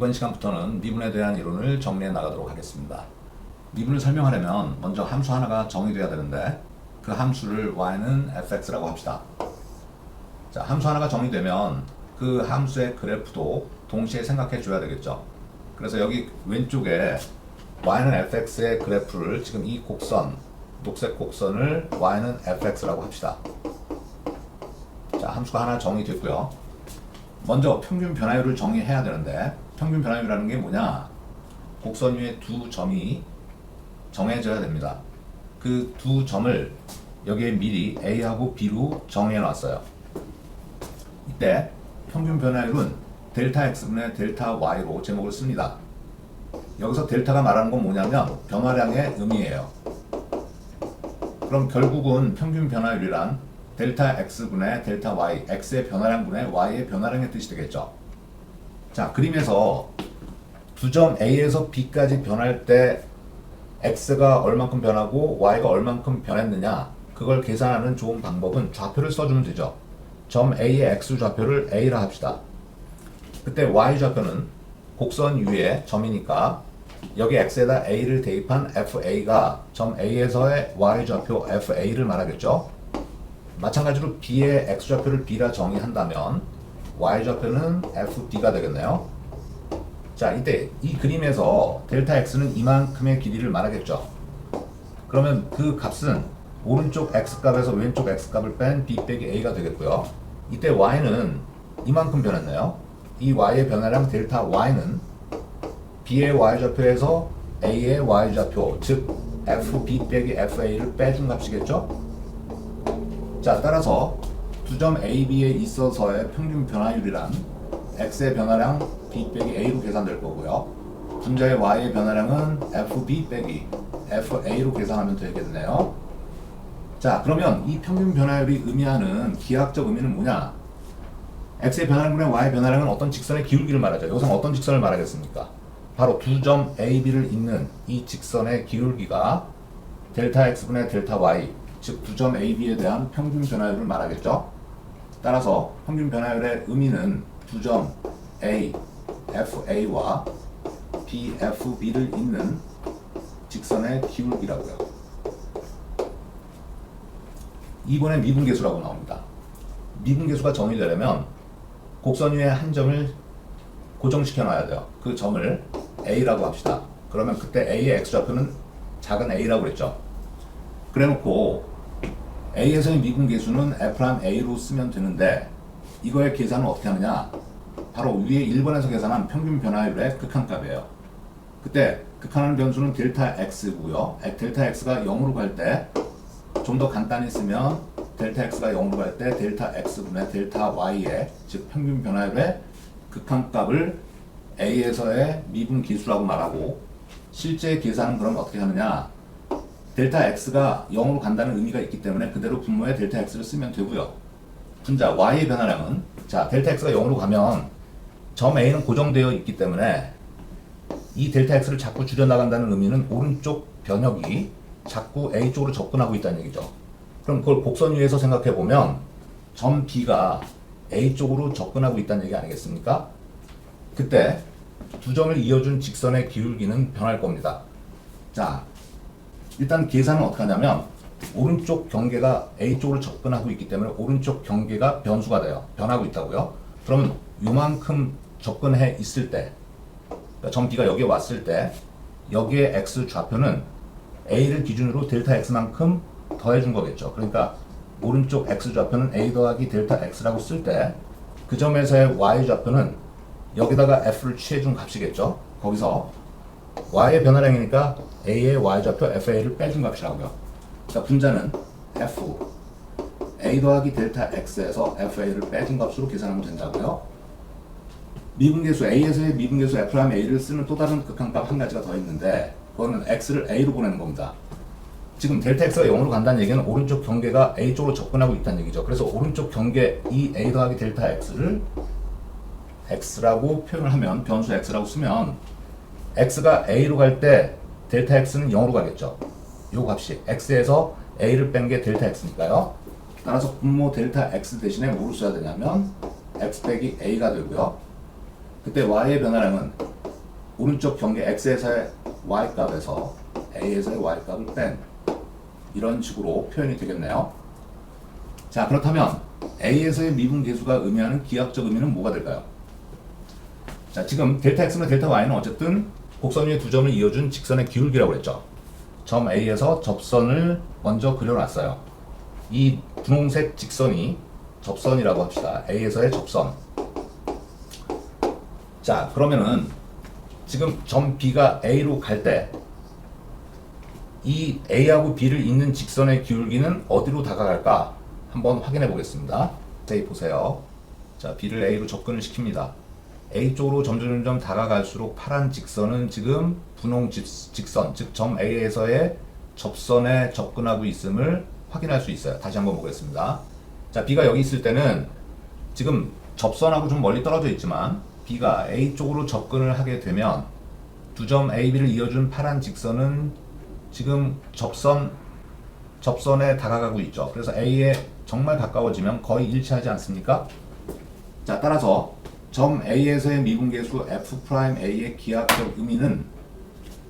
이번 시간부터는 미분에 대한 이론을 정리해 나가도록 하겠습니다. 미분을 설명하려면 먼저 함수 하나가 정의돼야 되는데 그 함수를 y는 fx라고 합시다. 자, 함수 하나가 정의되면 그 함수의 그래프도 동시에 생각해 줘야 되겠죠. 그래서 여기 왼쪽에 y는 fx의 그래프를 지금 이 곡선, 녹색 곡선을 y는 fx라고 합시다. 자, 함수가 하나 정의됐고요. 먼저 평균 변화율을 정의해야 되는데 평균 변화율이라는 게 뭐냐? 곡선 위에 두 점이 정해져야 됩니다. 그 두 점을 여기에 미리 A하고 B로 정리해 놨어요. 이때 평균 변화율은 델타 X분의 델타 Y로 제목을 씁니다. 여기서 델타가 말하는 건 뭐냐면 변화량의 의미예요. 그럼 결국은 평균 변화율이란 델타 X분의 델타 Y, X의 변화량분의 Y의 변화량의 뜻이 되겠죠. 자, 그림에서 두 점 A에서 B까지 변할 때 X가 얼만큼 변하고 Y가 얼만큼 변했느냐, 그걸 계산하는 좋은 방법은 좌표를 써주면 되죠. 점 A의 X 좌표를 A라 합시다. 그때 Y 좌표는 곡선 위에 점이니까 여기 X에다 A를 대입한 FA가 점 A에서의 Y 좌표 FA를 말하겠죠. 마찬가지로 B의 X 좌표를 B라 정의한다면 Y 좌표는 FB가 되겠네요. 자, 이때 이 그림에서 델타 X는 이만큼의 길이를 말하겠죠. 그러면 그 값은 오른쪽 X값에서 왼쪽 X값을 뺀 B 빼기 A가 되겠고요. 이때 Y는 이만큼 변했네요. 이 Y의 변화량 델타 Y는 B의 Y 좌표에서 A의 Y 좌표, 즉 FB 빼기 FA를 빼준 값이겠죠. 자, 따라서 두 점 A, B에 있어서의 평균 변화율이란 X의 변화량 B 빼기 A로 계산될 거고요. 분자의 Y의 변화량은 FB 빼기 FA로 계산하면 되겠네요. 자, 그러면 이 평균 변화율이 의미하는 기하학적 의미는 뭐냐? X의 변화량분의 Y의 변화량은 어떤 직선의 기울기를 말하죠. 여기서 어떤 직선을 말하겠습니까? 바로 두 점 A, B를 잇는 이 직선의 기울기가 델타 X분의 델타 Y, 즉 두 점 A, B에 대한 평균 변화율을 말하겠죠. 따라서 평균 변화율의 의미는 두 점 A, FA와 B, FB를 잇는 직선의 기울기라고요. 2번에 미분계수라고 나옵니다. 미분계수가 정의되려면 곡선 위에 한 점을 고정시켜 놔야 돼요. 그 점을 A라고 합시다. 그러면 그때 A의 X좌표는 작은 A라고 그랬죠. 그래 놓고 A에서의 미분계수는 F'A로 쓰면 되는데 이거의 계산은 어떻게 하느냐? 바로 위에 1번에서 계산한 평균 변화율의 극한값이에요. 그때 극한하는 변수는 델타 X고요. 델타 X가 0으로 갈 때 좀 더 간단히 쓰면 델타 X가 0으로 갈 때 델타 X분의 델타 Y의, 즉 평균 변화율의 극한값을 A에서의 미분계수라고 말하고, 실제 계산은 그럼 어떻게 하느냐? 델타 X가 0으로 간다는 의미가 있기 때문에 그대로 분모에 델타 X를 쓰면 되고요. 분자 Y의 변화량은, 자, 델타 X가 0으로 가면 점 A는 고정되어 있기 때문에 이 델타 X를 자꾸 줄여나간다는 의미는 오른쪽 변역이 자꾸 A 쪽으로 접근하고 있다는 얘기죠. 그럼 그걸 곡선 위에서 생각해 보면 점 B가 A 쪽으로 접근하고 있다는 얘기 아니겠습니까? 그때 두 점을 이어준 직선의 기울기는 변할 겁니다. 자, 일단 계산은 어떻게 하냐면 오른쪽 경계가 A 쪽으로 접근하고 있기 때문에 오른쪽 경계가 변수가 돼요. 변하고 있다고요. 그러면 요만큼 접근해 있을 때, 그러니까 점 B가 여기에 왔을 때 여기에 X 좌표는 A를 기준으로 델타 X만큼 더해준 거겠죠. 그러니까 오른쪽 X 좌표는 A 더하기 델타 X라고 쓸 때 그 점에서의 Y 좌표는 여기다가 F를 취해준 값이겠죠. 거기서 Y의 변화량이니까 A의 Y 좌표 FA를 빼준 값이라고요. 그러니까 분자는 F A 더하기 델타 X에서 FA를 빼준 값으로 계산하면 된다고요. 미분계수 A에서의 미분계수 F'A를 쓰는 또 다른 극한값 한 가지가 더 있는데 그거는 X를 A로 보내는 겁니다. 지금 델타 X가 0으로 간다는 얘기는 오른쪽 경계가 A 쪽으로 접근하고 있다는 얘기죠. 그래서 오른쪽 경계 이 A 더하기 델타 X를 X라고 표현을 하면, 변수 X라고 쓰면 X가 A로 갈 때 델타 X는 0으로 가겠죠. 요 값이 X에서 A를 뺀 게 델타 X니까요. 따라서 분모 델타 X 대신에 뭐로 써야 되냐면 X 빼기 A가 되고요. 그때 Y의 변화량은 오른쪽 경계 x에서의 y값에서 a에서의 y값을 뺀 이런 식으로 표현이 되겠네요. 자, 그렇다면 a에서의 미분계수가 의미하는 기하학적 의미는 뭐가 될까요? 자, 지금 델타 x나 델타 y는 어쨌든 곡선 위에 두 점을 이어준 직선의 기울기라고 했죠. 점 A에서 접선을 먼저 그려놨어요. 이 분홍색 직선이 접선이라고 합시다. A에서의 접선. 자, 그러면은 지금 점 B가 A로 갈 때 이 A하고 B를 잇는 직선의 기울기는 어디로 다가갈까? 한번 확인해 보겠습니다. 자세히 보세요. 자, B를 A로 접근을 시킵니다. A 쪽으로 점점 다가갈수록 파란 직선은 지금 분홍 직선, 즉 점 A에서의 접선에 접근하고 있음을 확인할 수 있어요. 다시 한번 보겠습니다. 자, B가 여기 있을 때는 지금 접선하고 좀 멀리 떨어져 있지만 B가 A 쪽으로 접근을 하게 되면 두 점 A, B를 이어준 파란 직선은 지금 접선에 다가가고 있죠. 그래서 A에 정말 가까워지면 거의 일치하지 않습니까? 자, 따라서 점 A에서의 미분계수 F'A의 기하학적 의미는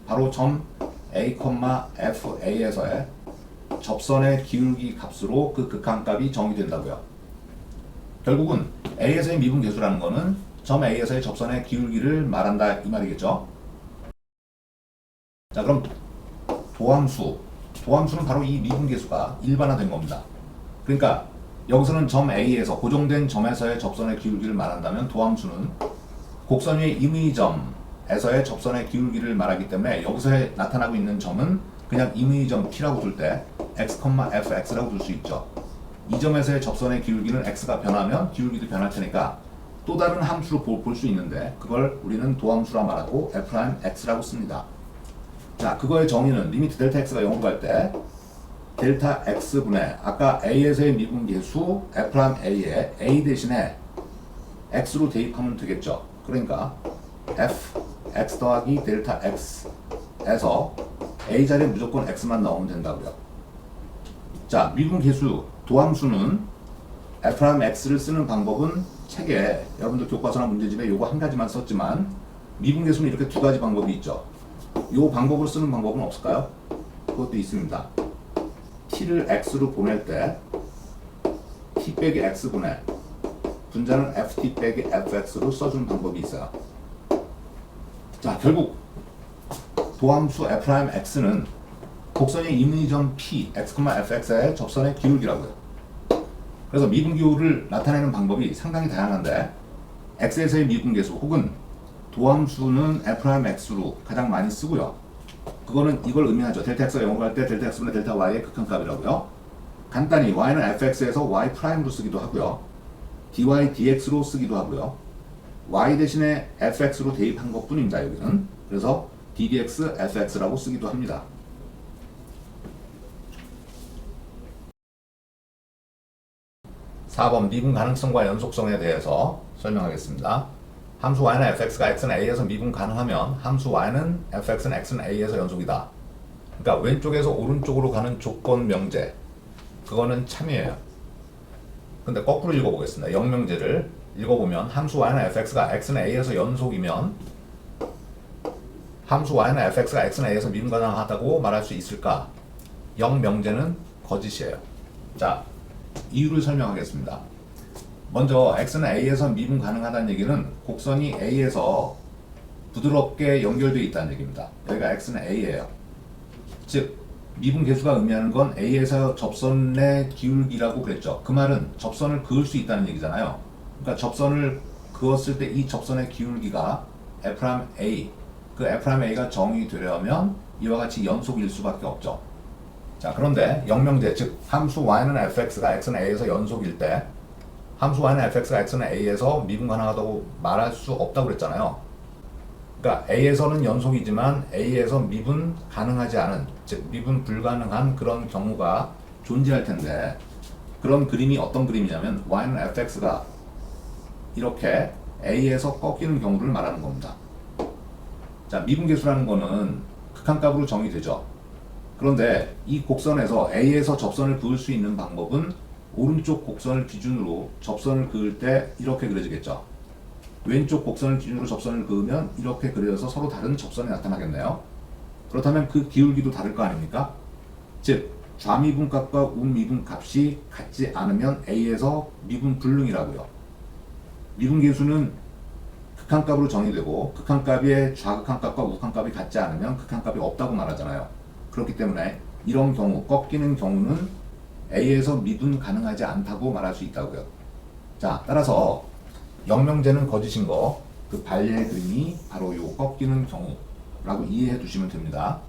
바로 점 A, FA에서의 접선의 기울기 값으로 그 극한값이 정의된다고요. 결국은 A에서의 미분계수라는 거는 점 A에서의 접선의 기울기를 말한다 이 말이겠죠. 자, 그럼 도함수는 바로 이 미분계수가 일반화된 겁니다. 그러니까 여기서는 점 A에서 고정된 점에서의 접선의 기울기를 말한다면 도함수는 곡선 위의 임의점에서의 접선의 기울기를 말하기 때문에 여기서 나타나고 있는 점은 그냥 임의점 P라고 둘 때 x, fx라고 둘 수 있죠. 이 점에서의 접선의 기울기는 x가 변하면 기울기도 변할 테니까 또 다른 함수로 볼 수 있는데 그걸 우리는 도함수라 말하고 f'x라고 씁니다. 자, 그거의 정의는 리미트 델타 x가 0으로 갈 때 델타 x분의 아까 a에서의 미분계수 f'a에 a 대신에 x로 대입하면 되겠죠. 그러니까 f x 더하기 델타 x에서 a 자리에 무조건 x만 넣으면 된다고요. 자, 미분계수 도함수는 f'x를 쓰는 방법은 책에 여러분들 교과서나 문제집에 요거 한 가지만 썼지만 미분계수는 이렇게 두 가지 방법이 있죠. 요 방법으로 쓰는 방법은 없을까요? 그것도 있습니다. t를 x로 보낼 때 t 빼기 x분의 분자는 ft 빼기 fx로 써주는 방법이 있어요. 자, 결국 도함수 f'x는 곡선의 임의점 p, x, fx의 접선의 기울기라고요. 그래서 미분기호를 나타내는 방법이 상당히 다양한데 x에서의 미분계수 혹은 도함수는 f'x로 가장 많이 쓰고요. 그거는 이걸 의미하죠. 델타 x가 0으로 갈 때 델타 x분의 델타 y의 극한값이라고요. 간단히 y는 fx에서 y'로 쓰기도 하고요. dy dx로 쓰기도 하고요. y 대신에 fx로 대입한 것 뿐입니다. 여기는. 그래서 ddx fx라고 쓰기도 합니다. (4번) 미분 가능성과 연속성에 대해서 설명하겠습니다. 함수 y는 fx가 x는 a에서 미분 가능하면 함수 y는 fx는 x는 a에서 연속이다. 그러니까 왼쪽에서 오른쪽으로 가는 조건 명제, 그거는 참이에요. 근데 거꾸로 읽어보겠습니다. 영명제를 읽어보면 함수 y는 fx가 x는 a에서 연속이면 함수 y는 fx가 x는 a에서 미분 가능하다고 말할 수 있을까? 영명제는 거짓이에요. 자, 이유를 설명하겠습니다. 먼저 x는 a에서 미분 가능하다는 얘기는 곡선이 a에서 부드럽게 연결되어 있다는 얘기입니다. 여기가 x는 a예요. 즉 미분 계수가 의미하는 건 a에서 접선의 기울기라고 그랬죠. 그 말은 접선을 그을 수 있다는 얘기잖아요. 그러니까 접선을 그었을 때 이 접선의 기울기가 f'a, 그 f'a가 정의되려면 이와 같이 연속일 수밖에 없죠. 자, 그런데 영명제, 즉 함수 y는 fx가 x는 a에서 연속일 때 함수 y는 fx가 x는 a에서 미분 가능하다고 말할 수 없다고 그랬잖아요. 그러니까 a에서는 연속이지만 a에서 미분 가능하지 않은, 즉 미분 불가능한 그런 경우가 존재할 텐데 그런 그림이 어떤 그림이냐면 y는 fx가 이렇게 a에서 꺾이는 경우를 말하는 겁니다. 자, 미분계수라는 거는 극한값으로 정의되죠. 그런데 이 곡선에서 a에서 접선을 그을 수 있는 방법은 오른쪽 곡선을 기준으로 접선을 그을 때 이렇게 그려지겠죠. 왼쪽 곡선을 기준으로 접선을 그으면 이렇게 그려서 서로 다른 접선이 나타나겠네요. 그렇다면 그 기울기도 다를 거 아닙니까? 즉 좌미분값과 우미분값이 같지 않으면 A에서 미분불능이라고요. 미분계수는 극한값으로 정의되고 극한값의 좌극한값과 우극한값이 같지 않으면 극한값이 없다고 말하잖아요. 그렇기 때문에 이런 경우, 꺾이는 경우는 A에서 미분 가능하지 않다고 말할 수 있다고요. 자, 따라서 영명제는 거짓인 거, 그 반례의 그림이 바로 요 꺾이는 경우라고 이해해 두시면 됩니다.